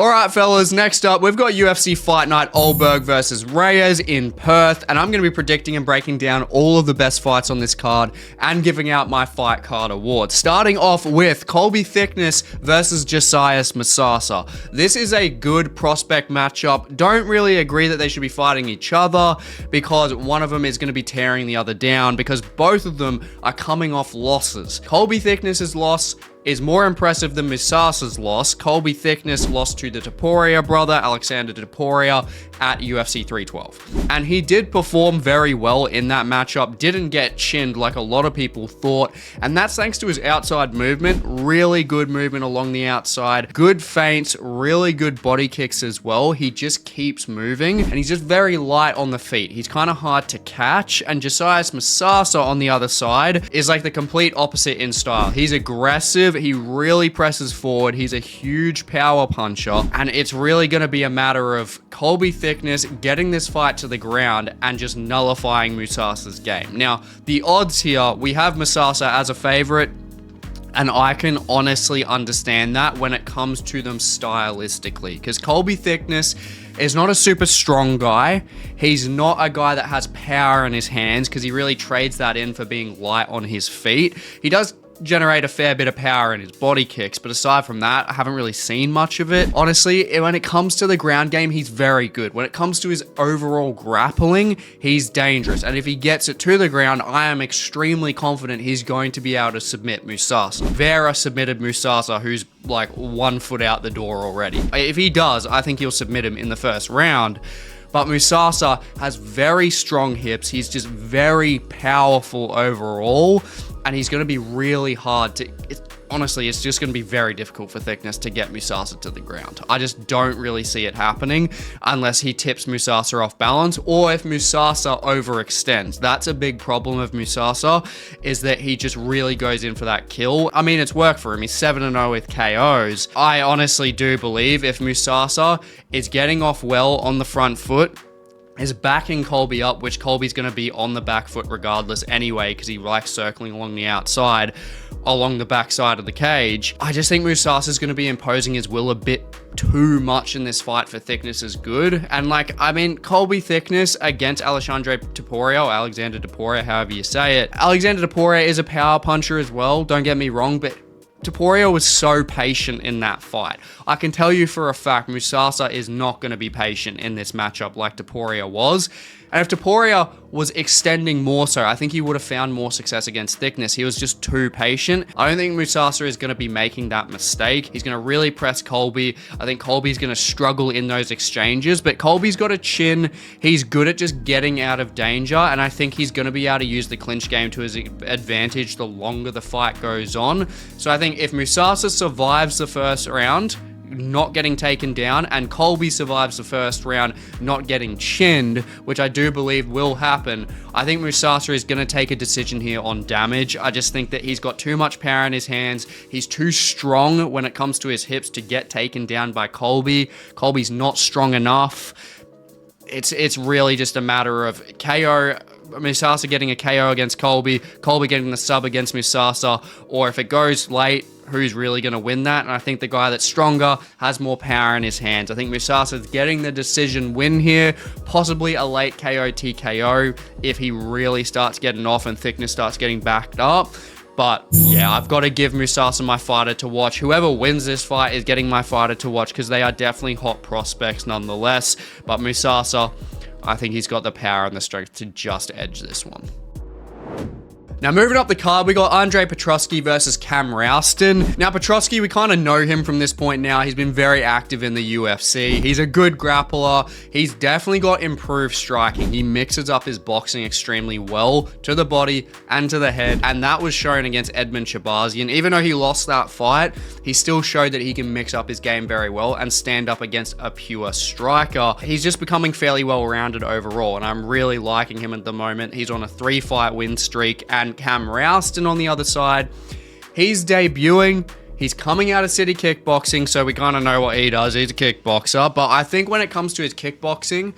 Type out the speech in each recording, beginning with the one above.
Alright fellas, next up we've got UFC Fight Night Ulberg versus Reyes in Perth, and I'm going to be predicting and breaking down all of the best fights on this card and giving out my fight card awards. Starting off with Colby Thicknesse versus Josias Musasa. This is a good prospect matchup. Don't really agree that they should be fighting each other because one of them is going to be tearing the other down because both of them are coming off losses. Colby Thicknesse's loss is more impressive than Musasa's loss. Colby Thicknesse lost to the Topuria brother, Alexander Topuria, at UFC 312. And he did perform very well in that matchup, didn't get chinned like a lot of people thought, and that's thanks to his outside movement, really good movement along the outside, good feints, really good body kicks as well. He just keeps moving, and he's just very light on the feet. He's kind of hard to catch, and Josias Musasa on the other side is like the complete opposite in style. He's aggressive, he really presses forward, he's a huge power puncher, and it's really going to be a matter of Colby Thicknesse getting this fight to the ground and just nullifying Musasa's game. Now, the odds here, we have Musasa as a favorite, and I can honestly understand that when it comes to them stylistically, because Colby Thicknesse is not a super strong guy. He's not a guy that has power in his hands because he really trades that in for being light on his feet. He does generate a fair bit of power in his body kicks, but aside from that, I haven't really seen much of it. Honestly, when it comes to the ground game, he's very good. When it comes to his overall grappling, he's dangerous, and if he gets it to the ground, I am extremely confident he's going to be able to submit Musasa. Vera submitted Musasa, who's like 1 foot out the door already. If he does, I think he'll submit him in the first round. But Musasa has very strong hips. He's just very powerful overall, and he's going to be really hard to... Honestly, it's just going to be very difficult for Thicknesse to get Musasa to the ground. I just don't really see it happening unless he tips Musasa off balance or if Musasa overextends. That's a big problem of Musasa, is that he just really goes in for that kill. I mean, it's worked for him. He's 7-0 with KOs. I honestly do believe if Musasa is getting off well on the front foot, is backing Colby up, which Colby's going to be on the back foot regardless anyway because he likes circling along the outside, along the back side of the cage. I just think Musasa's going to be imposing his will a bit too much in this fight for Thicknesse is good. And like, I mean, Colby Thicknesse against Alexander Topuria, however you say it. Alexander Topuria is a power puncher as well, don't get me wrong, but Topuria was so patient in that fight. I can tell you for a fact Musasa is not going to be patient in this matchup like Topuria was. And if Topuria was extending more so, I think he would have found more success against Thicknesse. He was just too patient. I don't think Musasa is going to be making that mistake. He's going to really press Colby. I think Colby's going to struggle in those exchanges, but Colby's got a chin. He's good at just getting out of danger, and I think he's going to be able to use the clinch game to his advantage the longer the fight goes on. So I think if Musasa survives the first round, not getting taken down, and Colby survives the first round not getting chinned, which I do believe will happen, I think Musasa is going to take a decision here on damage. I just think that he's got too much power in his hands. He's too strong when it comes to his hips to get taken down by Colby. Colby's not strong enough. It's really just a matter of KO, Musasa getting a KO against Colby, Colby getting the sub against Musasa, or if it goes late, who's really going to win that? And I think the guy that's stronger has more power in his hands. I think Musasa's getting the decision win here, possibly a late KO TKO if he really starts getting off and Thicknesse starts getting backed up. But yeah, I've got to give Musasa my fighter to watch. Whoever wins this fight is getting my fighter to watch because they are definitely hot prospects nonetheless. But Musasa, I think he's got the power and the strength to just edge this one. Now, moving up the card, we got Andre Petroski versus Cam Rowston. Now, Petroski, we kind of know him from this point now. He's been very active in the UFC. He's a good grappler. He's definitely got improved striking. He mixes up his boxing extremely well to the body and to the head, and that was shown against Edmund Shabazian. Even though he lost that fight, he still showed that he can mix up his game very well and stand up against a pure striker. He's just becoming fairly well-rounded overall, and I'm really liking him at the moment. He's on a 3-fight win streak, and Cam Rowston on the other side, he's debuting. He's coming out of City Kickboxing, so we kind of know what he does. He's a kickboxer, but I think when it comes to his kickboxing,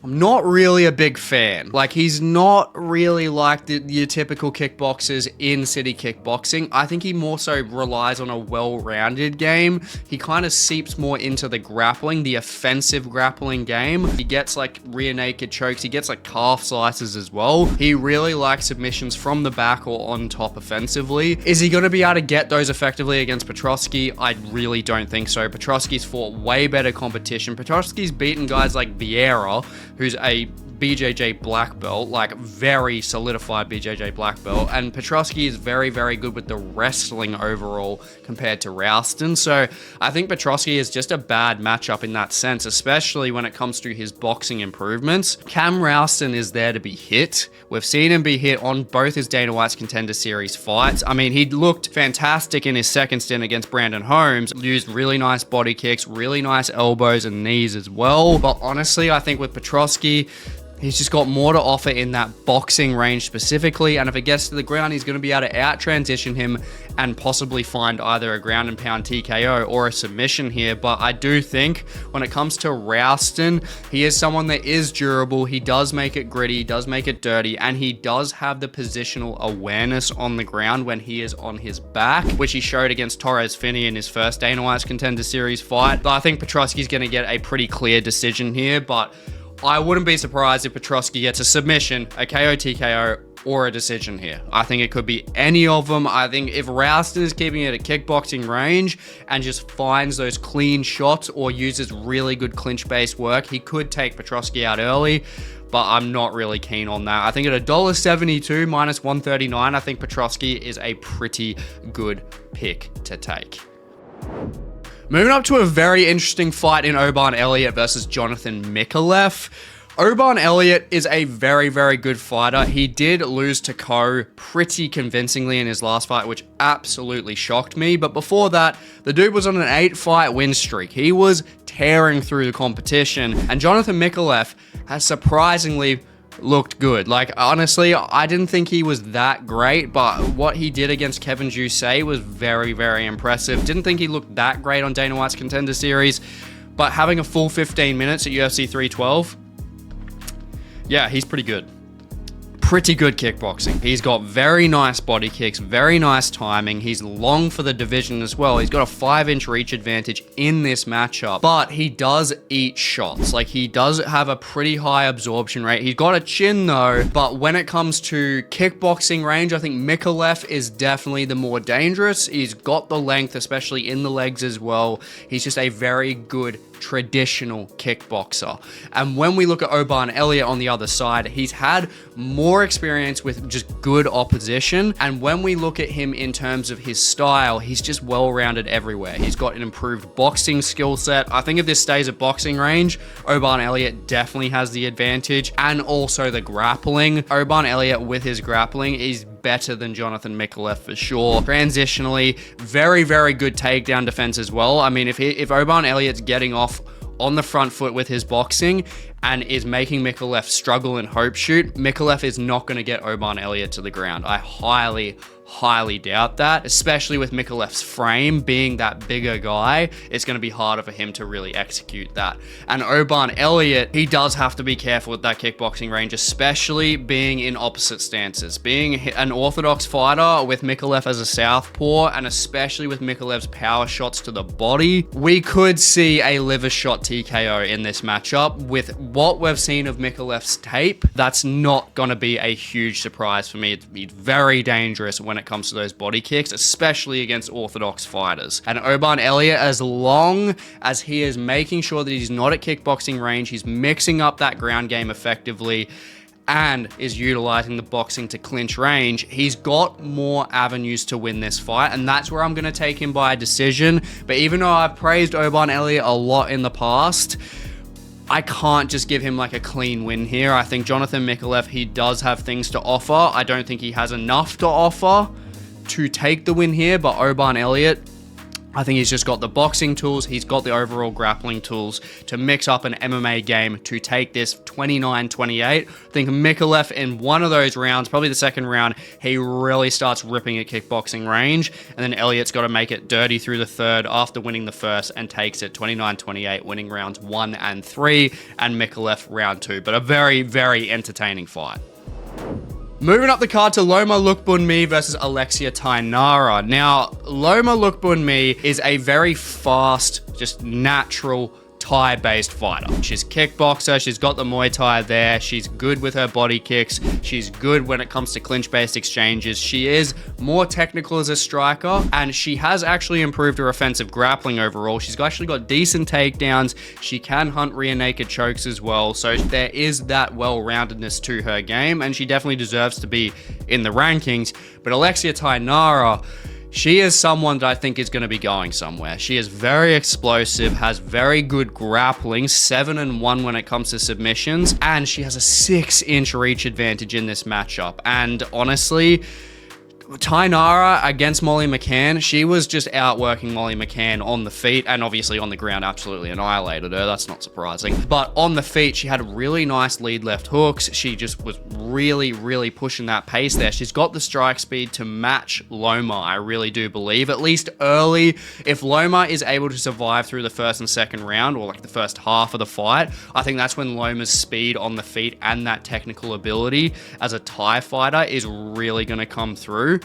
I'm not really a big fan. Like, he's not really like your typical kickboxers in city kickboxing. I think he more so relies on a well-rounded game. He kind of seeps more into the grappling, the offensive grappling game. He gets like rear naked chokes. He gets like calf slices as well. He really likes submissions from the back or on top offensively. Is he going to be able to get those effectively against Petroski? I really don't think so. Petroski's fought way better competition. Petroski's beaten guys like Vieira, who's a BJJ black belt, like very solidified BJJ black belt, and Petroski is very, very good with the wrestling overall compared to Rowston. So I think Petroski is just a bad matchup in that sense, especially when it comes to his boxing improvements. Cam Rowston is there to be hit. We've seen him be hit on both his Dana White's Contender Series fights. I mean, he looked fantastic in his second stint against Brandon Holmes, used really nice body kicks, really nice elbows and knees as well. But honestly, I think with Petroski, he's just got more to offer in that boxing range specifically, and if it gets to the ground, he's going to be able to out-transition him and possibly find either a ground and pound TKO or a submission here. But I do think when it comes to Rowston, he is someone that is durable. He does make it gritty, he does make it dirty, and he does have the positional awareness on the ground when he is on his back, which he showed against Torres Finney in his first Dana White's Contender Series fight. But I think Petroski's going to get a pretty clear decision here, but I wouldn't be surprised if Petroski gets a submission, a KO, TKO, or a decision here. I think it could be any of them. I think if Rowston is keeping it at kickboxing range and just finds those clean shots or uses really good clinch-based work, he could take Petroski out early, but I'm not really keen on that. I think at $1.72 minus 139, I think Petroski is a pretty good pick to take. Moving up to a very interesting fight in Oban Elliott versus Jonathan Micallef. Oban Elliott is a very, very good fighter. He did lose to Ko pretty convincingly in his last fight, which absolutely shocked me. But before that, the dude was on an 8-fight win streak. He was tearing through the competition. And Jonathan Micallef has surprisingly looked good. Like, honestly, I didn't think he was that great, but what he did against Kevin Josiah was very, very impressive. Didn't think he looked that great on Dana White's Contender Series, but having a full 15 minutes at UFC 312, yeah, he's pretty good. Pretty good kickboxing. He's got very nice body kicks, very nice timing. He's long for the division as well. He's got a 5-inch reach advantage in this matchup, but he does eat shots. Like, he does have a pretty high absorption rate. He's got a chin though, but when it comes to kickboxing range, I think Micallef is definitely the more dangerous. He's got the length, especially in the legs as well. He's just a very good traditional kickboxer. And when we look at Oban Elliott on the other side, he's had more experience with just good opposition. And when we look at him in terms of his style, he's just well-rounded everywhere. He's got an improved boxing skill set. I think if this stays at boxing range, Oban Elliott definitely has the advantage, and also the grappling. Oban Elliott with his grappling is better than Jonathan Micallef for sure. Transitionally, very, very good takedown defense as well. I mean, if Oban Elliott's getting off on the front foot with his boxing and is making Micallef struggle and hope shoot, Micallef is not going to get Oban Elliott to the ground. I highly doubt that, especially with Micallef's frame being that bigger guy. It's going to be harder for him to really execute that. And Oban Elliott, he does have to be careful with that kickboxing range, especially being in opposite stances. Being an orthodox fighter with Micallef as a southpaw, and especially with Micallef's power shots to the body, we could see a liver shot TKO in this matchup. With what we've seen of Micallef's tape, that's not going to be a huge surprise for me. It's very dangerous when it comes to those body kicks, especially against orthodox fighters. And Oban Elliott, as long as he is making sure that he's not at kickboxing range, he's mixing up that ground game effectively, and is utilizing the boxing to clinch range, he's got more avenues to win this fight, and that's where I'm going to take him by a decision. But even though I've praised Oban Elliott a lot in the past, I can't just give him like a clean win here. I think Jonathan Micallef, he does have things to offer. I don't think he has enough to offer to take the win here, but Oban Elliott, I think he's just got the boxing tools. He's got the overall grappling tools to mix up an MMA game to take this 29-28. I think Micallef in one of those rounds, probably the second round, he really starts ripping at kickboxing range. And then Elliott's got to make it dirty through the third after winning the first and takes it 29-28, winning rounds 1 and 3, and Micallef round 2. But a very, very entertaining fight. Moving up the card to Loma Lookboonmee versus Alexia Thainara. Now, Loma Lookboonmee is a very fast, just natural Thai-based fighter. She's a kickboxer. She's got the Muay Thai there. She's good with her body kicks. She's good when it comes to clinch-based exchanges. She is more technical as a striker, and she has actually improved her offensive grappling overall. She's actually got decent takedowns. She can hunt rear naked chokes as well, so there is that well-roundedness to her game, and she definitely deserves to be in the rankings. But Alexia Thainara, she is someone that I think is going to be going somewhere. She is very explosive, has very good grappling, 7-1 when it comes to submissions, and she has a 6-inch reach advantage in this matchup. And honestly, Thainara against Molly McCann, she was just outworking Molly McCann on the feet, and obviously on the ground absolutely annihilated her. That's not surprising. But on the feet, she had really nice lead left hooks. She just was really, really pushing that pace there. She's got the strike speed to match Loma, I really do believe, at least early. If Loma is able to survive through the first and second round, or like the first half of the fight, I think that's when Loma's speed on the feet and that technical ability as a Thai fighter is really going to come through.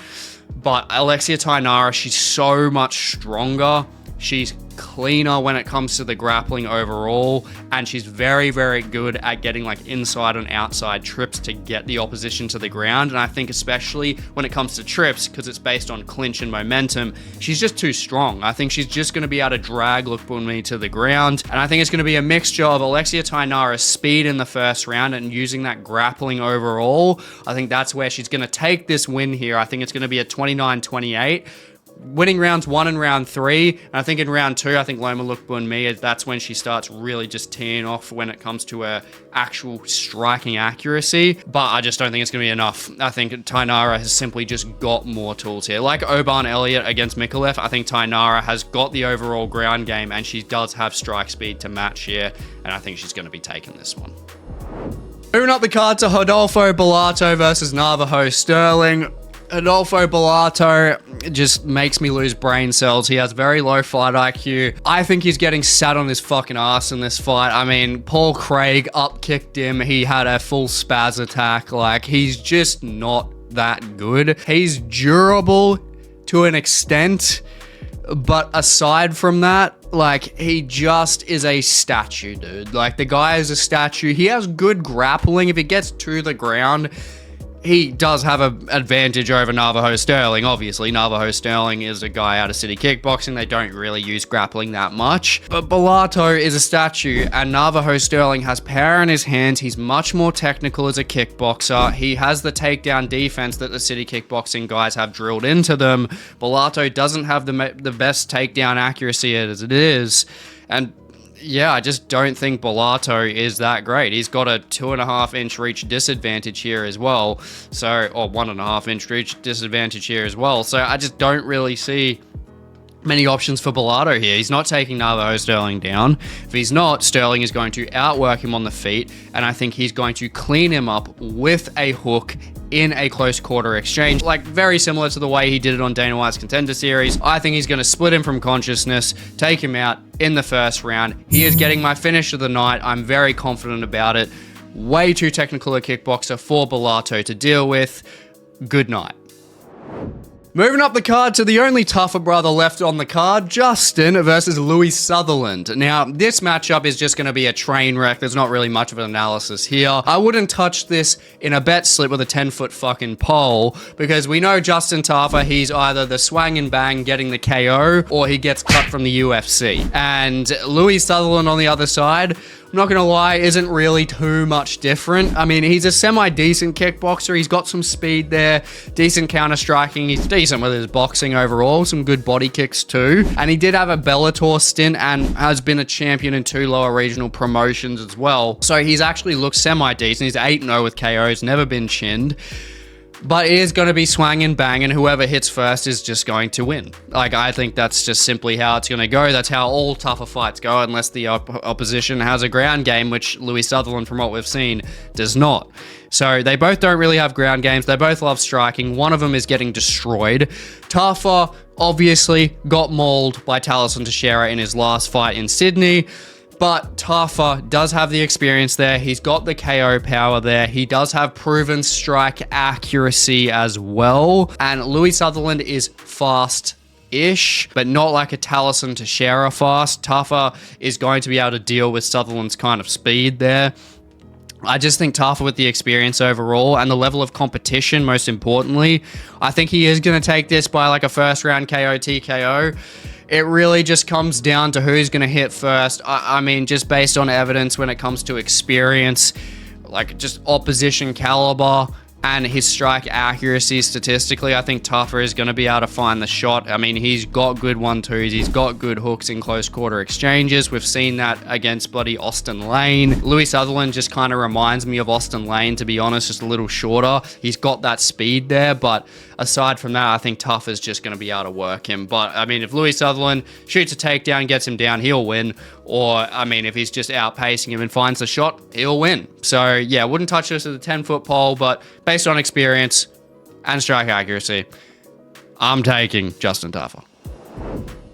But Alexia Thainara, she's so much stronger. She's cleaner when it comes to the grappling overall, and she's very, very good at getting like inside and outside trips to get the opposition to the ground. And I think especially when it comes to trips, because it's based on clinch and momentum, she's just too strong. I think she's just going to be able to drag Lookboonmee to the ground, and I think it's going to be a mixture of Alexia Thainara's speed in the first round and using that grappling overall. I think that's where she's going to take this win here. I think it's going to be a 29-28. Winning rounds 1 and round 3, and I think in round 2, I think Loma Lookboonmee, that's when she starts really just teeing off when it comes to her actual striking accuracy, but I just don't think it's going to be enough. I think Thainara has simply just got more tools here. Like Oban Elliott against Micallef, I think Thainara has got the overall ground game, and she does have strike speed to match here, and I think she's going to be taking this one. Moving up the card to Rodolfo Bellato versus Navajo Stirling. Rodolfo Bellato just makes me lose brain cells. He has very low fight IQ. I think he's getting sat on his fucking ass in this fight. I mean, Paul Craig up-kicked him. He had a full spaz attack. Like, he's just not that good. He's durable to an extent, but aside from that, like, he just is a statue, dude. Like, the guy is a statue. He has good grappling. If he gets to the ground, he does have an advantage over Navajo Stirling. Obviously, Navajo Stirling is a guy out of city kickboxing. They don't really use grappling that much. But Bellato is a statue, and Navajo Stirling has power in his hands. He's much more technical as a kickboxer. He has the takedown defense that the city kickboxing guys have drilled into them. Bellato doesn't have the best takedown accuracy as it is. And yeah, I just don't think Bellato is that great. He's got a 2.5-inch reach disadvantage here as well. So, or 1.5-inch reach disadvantage here as well. So I just don't really see many options for Bellato here. He's not taking Navajo Stirling down. If he's not, Stirling is going to outwork him on the feet, and I think he's going to clean him up with a hook in a close quarter exchange, like very similar to the way he did it on Dana White's Contender Series. I think he's going to split him from consciousness, take him out in the first round. He is getting my finish of the night. I'm very confident about it. Way too technical a kickboxer for Bellato to deal with. Good night. Moving up the card to the only tougher brother left on the card, Justin versus Louie Sutherland. Now, this matchup is just going to be a train wreck. There's not really much of an analysis here. I wouldn't touch this in a bet slip with a 10-foot fucking pole, because we know Justin Tafa, he's either the swang and bang getting the KO, or he gets cut from the UFC. And Louie Sutherland on the other side, I'm not going to lie, isn't really too much different. I mean, he's a semi-decent kickboxer. He's got some speed there, decent counter-striking. He's decent with his boxing overall, some good body kicks too. And he did have a Bellator stint and has been a champion in 2 lower regional promotions as well. So he's actually looked semi-decent. He's 8-0 with KOs, never been chinned. But it is going to be swang and bang, and whoever hits first is just going to win. Like, I think that's just simply how it's going to go. That's how all tougher fights go, unless the opposition has a ground game, which Louie Sutherland, from what we've seen, does not. So they both don't really have ground games. They both love striking. One of them is getting destroyed. Tafa obviously got mauled by Taliesin Teixeira in his last fight in Sydney. But Tafa does have the experience there. He's got the KO power there. He does have proven strike accuracy as well. And Louie Sutherland is fast-ish, but not like a Taliesin Teixeira fast. Tafa is going to be able to deal with Sutherland's kind of speed there. I just think Tafa, with the experience overall and the level of competition, most importantly, I think he is going to take this by like a first round KO, TKO. It really just comes down to who's going to hit first. I mean, just based on evidence when it comes to experience, like just opposition caliber and his strike accuracy statistically, I think Tafa is going to be able to find the shot. I mean, he's got good 1-2s. He's got good hooks in close quarter exchanges. We've seen that against bloody Austin Lane. Louie Sutherland just kind of reminds me of Austin Lane, to be honest, just a little shorter. He's got that speed there, but aside from that, I think Tafa is just going to be able to work him. But, I mean, if Louie Sutherland shoots a takedown, gets him down, he'll win. Or, I mean, if he's just outpacing him and finds the shot, he'll win. So, yeah, wouldn't touch this with a 10-foot pole, but based on experience and strike accuracy, I'm taking Justin Tafa.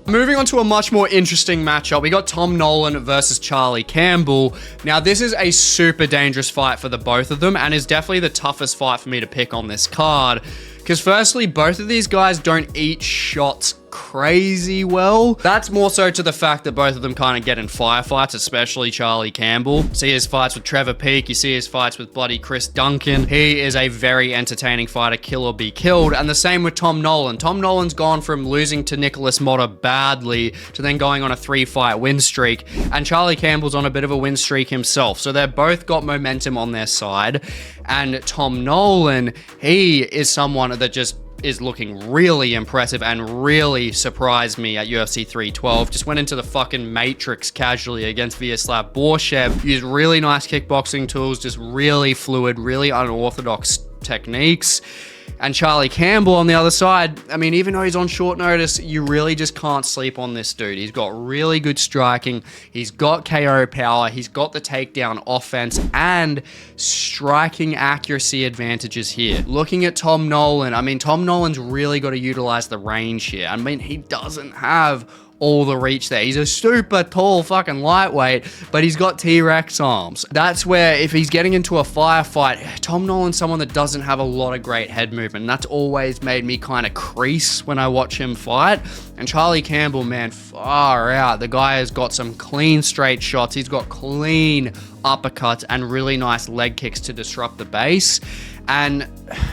Moving on to a much more interesting matchup, we got Tom Nolan versus Charlie Campbell. Now, this is a super dangerous fight for the both of them, and is definitely the toughest fight for me to pick on this card. Because firstly, both of these guys don't eat shots crazy well. That's more so to the fact that both of them kind of get in firefights, especially Charlie Campbell. See his fights with Trevor Peake, you see his fights with bloody Chris Duncan. He is a very entertaining fighter, kill or be killed. And the same with Tom Nolan. Tom Nolan's gone from losing to Nicholas Motta badly to then going on a 3-fight win streak. And Charlie Campbell's on a bit of a win streak himself. So they've both got momentum on their side. And Tom Nolan, he is someone that just is looking really impressive and really surprised me at UFC 312. Just went into the fucking Matrix casually against Vyacheslav Borshev. Used really nice kickboxing tools, just really fluid, really unorthodox techniques. And Charlie Campbell on the other side, I mean, even though he's on short notice, you really just can't sleep on this dude. He's got really good striking. He's got KO power. He's got the takedown offense and striking accuracy advantages here. Looking at Tom Nolan, I mean, Tom Nolan's really got to utilize the range here. I mean, he doesn't have all the reach there. He's a super tall fucking lightweight, but he's got T-Rex arms. That's where if he's getting into a firefight, Tom Nolan's someone that doesn't have a lot of great head movement. And that's always made me kind of crease when I watch him fight. And Charlie Campbell, man, far out. The guy has got some clean straight shots. He's got clean uppercuts and really nice leg kicks to disrupt the base. And,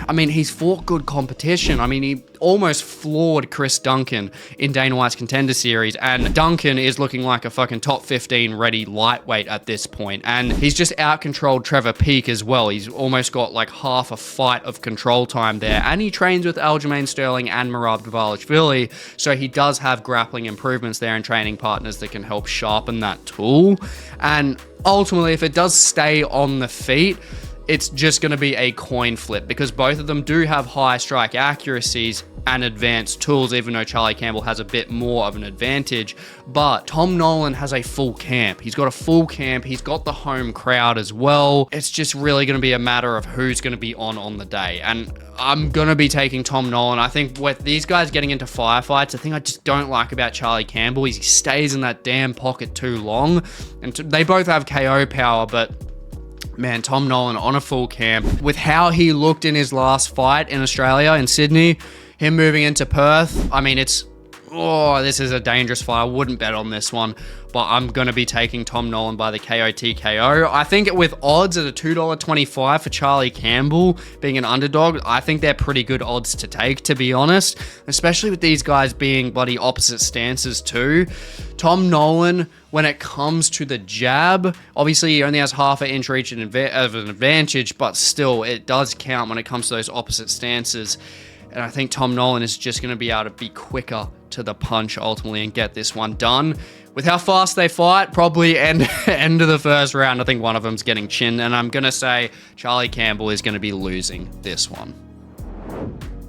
I mean, he's fought good competition. I mean, he almost floored Chris Duncan in Dana White's Contender Series, and Duncan is looking like a fucking top 15 ready lightweight at this point. And he's just out-controlled Trevor Peake as well. He's almost got like half a fight of control time there. And he trains with Aljamain Sterling and Merab Dvalishvili, so he does have grappling improvements there and training partners that can help sharpen that tool. And ultimately, if it does stay on the feet, it's just going to be a coin flip because both of them do have high strike accuracies and advanced tools, even though Charlie Campbell has a bit more of an advantage. But Tom Nolan has a full camp. He's got a full camp. He's got the home crowd as well. It's just really going to be a matter of who's going to be on the day. And I'm going to be taking Tom Nolan. I think with these guys getting into firefights, the thing I just don't like about Charlie Campbell is he stays in that damn pocket too long. And they both have KO power, but man, Tom Nolan on a full camp. With how he looked in his last fight in Australia, in Sydney, him moving into Perth, I mean, this is a dangerous fight. I wouldn't bet on this one, but I'm going to be taking Tom Nolan by the KO TKO. I think with odds at a $2.25 for Charlie Campbell being an underdog, I think they're pretty good odds to take, to be honest, especially with these guys being bloody opposite stances too. Tom Nolan, when it comes to the jab, obviously he only has half an inch reach of an advantage, but still it does count when it comes to those opposite stances. And I think Tom Nolan is just going to be able to be quicker to the punch ultimately and get this one done. With how fast they fight, probably end of the first round, I think one of them's getting chinned. And I'm going to say Charlie Campbell is going to be losing this one.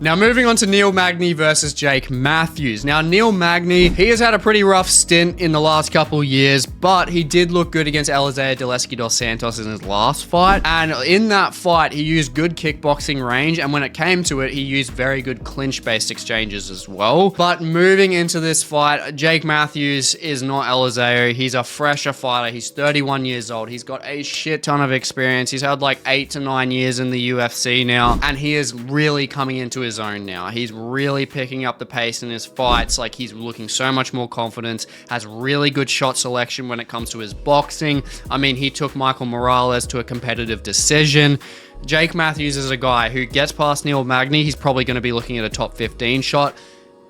Now moving on to Neil Magny versus Jake Matthews. Now Neil Magny, he has had a pretty rough stint in the last couple years, but he did look good against Elizeu Deleski dos Santos in his last fight. And in that fight, he used good kickboxing range, and when it came to it, he used very good clinch-based exchanges as well. But moving into this fight, Jake Matthews is not Elizeu. He's a fresher fighter. He's 31 years old. He's got a shit ton of experience. He's had like 8 to 9 years in the UFC now, and he is really coming into his own now. He's really picking up the pace in his fights. Like, he's looking so much more confident, has really good shot selection when it comes to his boxing. I mean, he took Michael Morales to a competitive decision. Jake Matthews is a guy who gets past Neil Magny. He's probably going to be looking at a top 15 shot,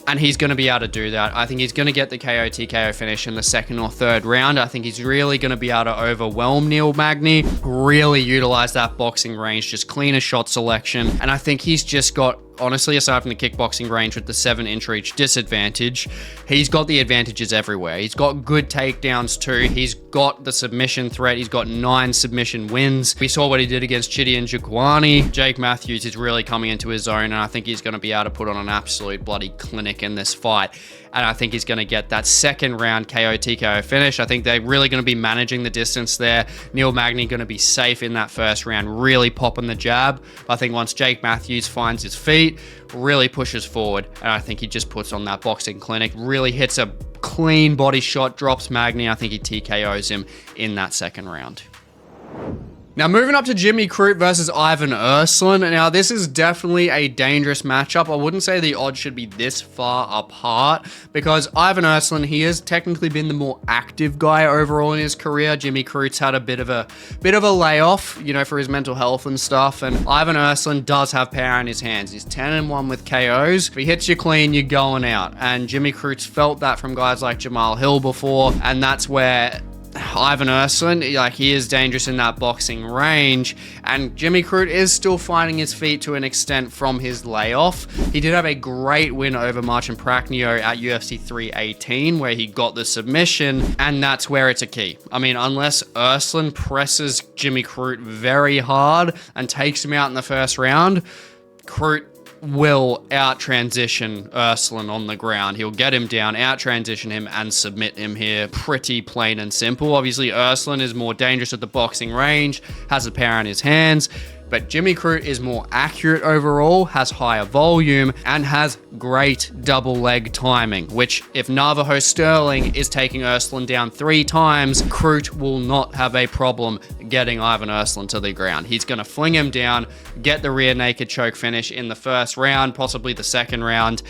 and he's going to be able to do that. I think he's going to get the KO TKO finish in the second or third round. I think he's really going to be able to overwhelm Neil Magny, really utilize that boxing range, just cleaner shot selection. And I think he's just got, honestly, aside from the kickboxing range with the 7-inch reach disadvantage, he's got the advantages everywhere. He's got good takedowns too. He's got the submission threat. He's got 9 submission wins. We saw what he did against Chidi and Njokuani. Jake Matthews is really coming into his own, and I think he's going to be able to put on an absolute bloody clinic in this fight. And I think he's going to get that second round KO TKO finish. I think they're really going to be managing the distance there. Neil Magny going to be safe in that first round, really popping the jab. I think once Jake Matthews finds his feet, really pushes forward, and I think he just puts on that boxing clinic, really hits a clean body shot, drops Magny. I think he TKOs him in that second round. Now moving up to Jimmy Crute versus Ivan Erslan. Now this is definitely a dangerous matchup. I wouldn't say the odds should be this far apart, because Ivan Erslan, he has technically been the more active guy overall in his career. Jimmy Crute's had a bit of a layoff, you know, for his mental health and stuff. And Ivan Erslan does have power in his hands. He's 10-1 with KOs. If he hits you clean, you're going out. And Jimmy Crute's felt that from guys like Jamahall Hill before, and that's where Ivan Erslan, like, he is dangerous in that boxing range, and Jimmy Crute is still finding his feet to an extent from his layoff. He did have a great win over Marcin Prachnio at UFC 318, where he got the submission, and that's where it's a key. I mean, unless Erslan presses Jimmy Crute very hard and takes him out in the first round, Crute will out-transition Erslan on the ground. He'll get him down, out-transition him, and submit him here. Pretty plain and simple. Obviously, Erslan is more dangerous at the boxing range, has the power in his hands, but Jimmy Crute is more accurate overall, has higher volume, and has great double leg timing, which if Navajo Stirling is taking Erslan down 3 times, Crute will not have a problem getting Ivan Erslan to the ground. He's going to fling him down, get the rear naked choke finish in the first round, possibly the second round.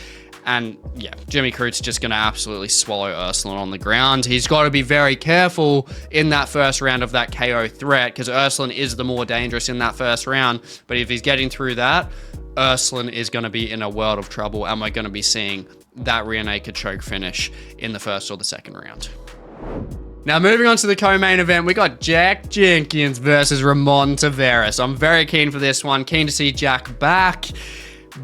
And yeah, Jimmy Crute's just going to absolutely swallow Erslan on the ground. He's got to be very careful in that first round of that KO threat, because Erslan is the more dangerous in that first round. But if he's getting through that, Erslan is going to be in a world of trouble, and we're going to be seeing that rear naked choke finish in the first or the second round. Now moving on to the co-main event, we got Jack Jenkins versus Ramon Taveras. I'm very keen for this one. Keen to see Jack back.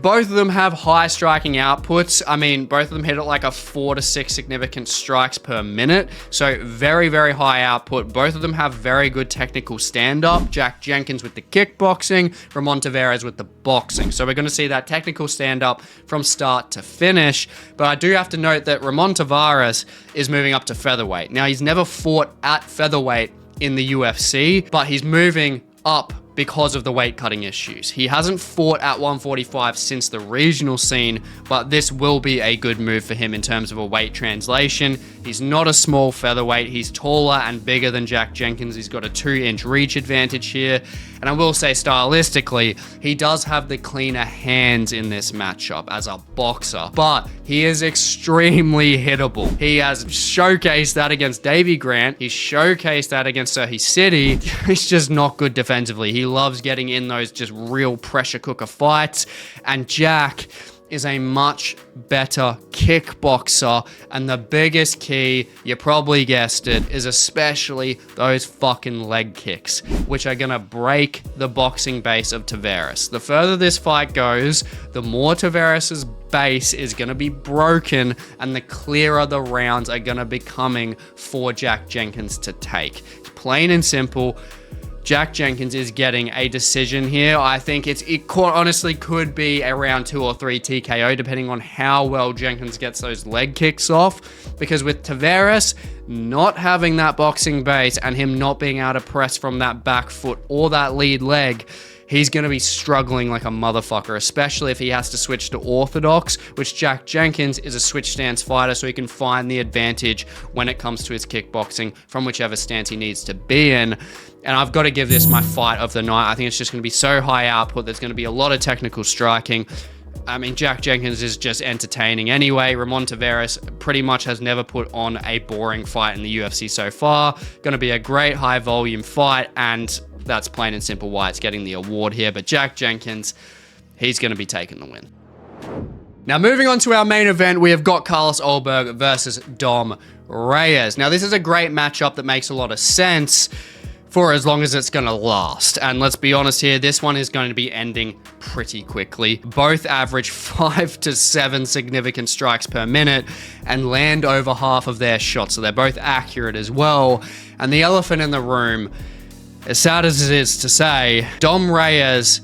Both of them have high striking outputs. I mean, both of them hit at like a 4 to 6 significant strikes per minute. So very, very high output. Both of them have very good technical stand-up. Jack Jenkins with the kickboxing, Ramon Taveras with the boxing. So we're going to see that technical stand-up from start to finish. But I do have to note that Ramon Taveras is moving up to featherweight. Now, he's never fought at featherweight in the UFC, but he's moving up because of the weight cutting issues. He hasn't fought at 145 since the regional scene, but this will be a good move for him in terms of a weight translation. He's not a small featherweight. He's taller and bigger than Jack Jenkins. He's got a 2-inch reach advantage here. And I will say, stylistically, he does have the cleaner hands in this matchup as a boxer, but he is extremely hittable. He has showcased that against Davy Grant. He's showcased that against Serhi City. He's just not good defensively. He loves getting in those just real pressure cooker fights. And Jack is a much better kickboxer, and the biggest key, you probably guessed it, is especially those fucking leg kicks, which are gonna break the boxing base of Taveras. The further this fight goes, the more Taveras' base is gonna be broken, and the clearer the rounds are gonna be coming for Jack Jenkins to take. It's plain and simple. Jack Jenkins is getting a decision here. I think it honestly could be a round 2 or 3 TKO, depending on how well Jenkins gets those leg kicks off. Because with Tavares not having that boxing base and him not being able to press from that back foot or that lead leg, he's going to be struggling like a motherfucker, especially if he has to switch to orthodox, which Jack Jenkins is a switch stance fighter, so he can find the advantage when it comes to his kickboxing from whichever stance he needs to be in. And I've got to give this my fight of the night. I think it's just going to be so high output. There's going to be a lot of technical striking. I mean, Jack Jenkins is just entertaining anyway. Ramon Tavares pretty much has never put on a boring fight in the UFC so far. Going to be a great high volume fight, and that's plain and simple why it's getting the award here. But Jack Jenkins, he's going to be taking the win. Now, moving on to our main event, we have got Carlos Ulberg versus Dom Reyes. Now, this is a great matchup that makes a lot of sense for as long as it's going to last. And let's be honest here, this one is going to be ending pretty quickly. Both average 5 to 7 significant strikes per minute and land over half of their shots, so they're both accurate as well. And the elephant in the room, as sad as it is to say, Dom Reyes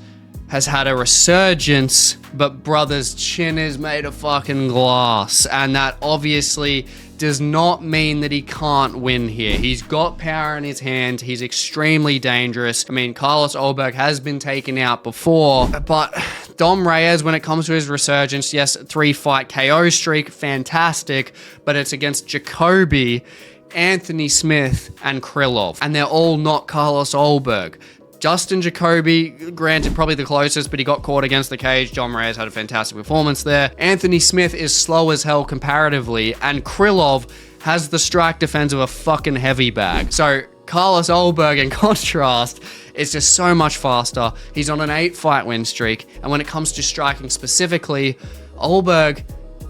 has had a resurgence, but brother's chin is made of fucking glass. And that obviously does not mean that he can't win here. He's got power in his hand. He's extremely dangerous. I mean, Carlos Ulberg has been taken out before, but Dom Reyes, when it comes to his resurgence, yes, 3-fight KO streak, fantastic, but it's against Jacoby, Anthony Smith, and Krylov, and they're all not Carlos Ulberg. Justin Jacoby, granted, probably the closest, but he got caught against the cage. Dom Reyes had a fantastic performance there. Anthony Smith is slow as hell comparatively, and Krylov has the strike defense of a fucking heavy bag. So Carlos Ulberg, in contrast, is just so much faster. He's on an 8-fight win streak, and when it comes to striking specifically, Ulberg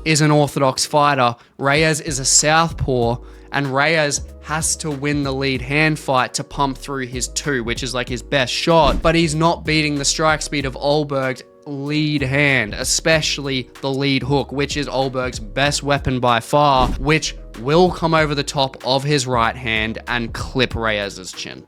is an orthodox fighter. Reyes is a southpaw, and Reyes has to win the lead hand fight to pump through his 2, which is like his best shot, but he's not beating the strike speed of Ulberg's lead hand, especially the lead hook, which is Ulberg's best weapon by far, which will come over the top of his right hand and clip Reyes's chin.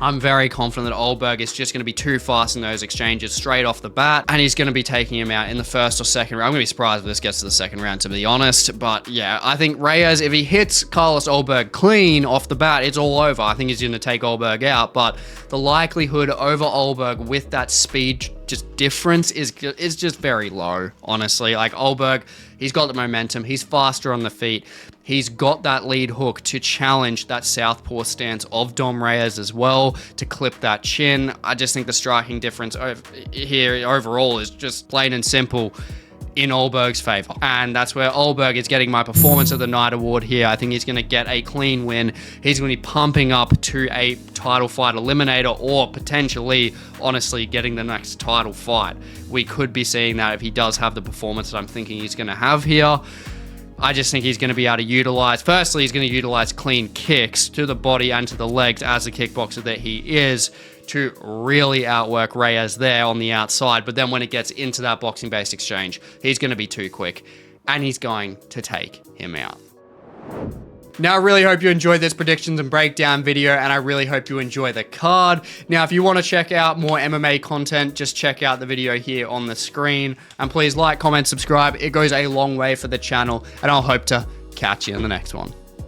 I'm very confident that Ulberg is just going to be too fast in those exchanges straight off the bat, and he's going to be taking him out in the first or second round. I'm going to be surprised if this gets to the second round, to be honest. But yeah, I think Reyes, if he hits Carlos Ulberg clean off the bat, it's all over. I think he's going to take Ulberg out, but the likelihood over Ulberg with that speed just difference is just very low, honestly. Like Ulberg, he's got the momentum. He's faster on the feet. He's got that lead hook to challenge that southpaw stance of Dom Reyes as well, to clip that chin. I just think the striking difference here overall is just plain and simple in Ulberg's favor. And that's where Ulberg is getting my Performance of the Night award here. I think he's going to get a clean win. He's going to be pumping up to a title fight eliminator, or potentially, honestly, getting the next title fight. We could be seeing that if he does have the performance that I'm thinking he's going to have here. I just think he's going to be able to utilize, firstly, he's going to utilize clean kicks to the body and to the legs as the kickboxer that he is, to really outwork Reyes there on the outside. But then when it gets into that boxing-based exchange, he's going to be too quick, and he's going to take him out. Now, I really hope you enjoyed this predictions and breakdown video, and I really hope you enjoy the card. Now, if you want to check out more MMA content, just check out the video here on the screen. And please like, comment, subscribe. It goes a long way for the channel, and I'll hope to catch you in the next one.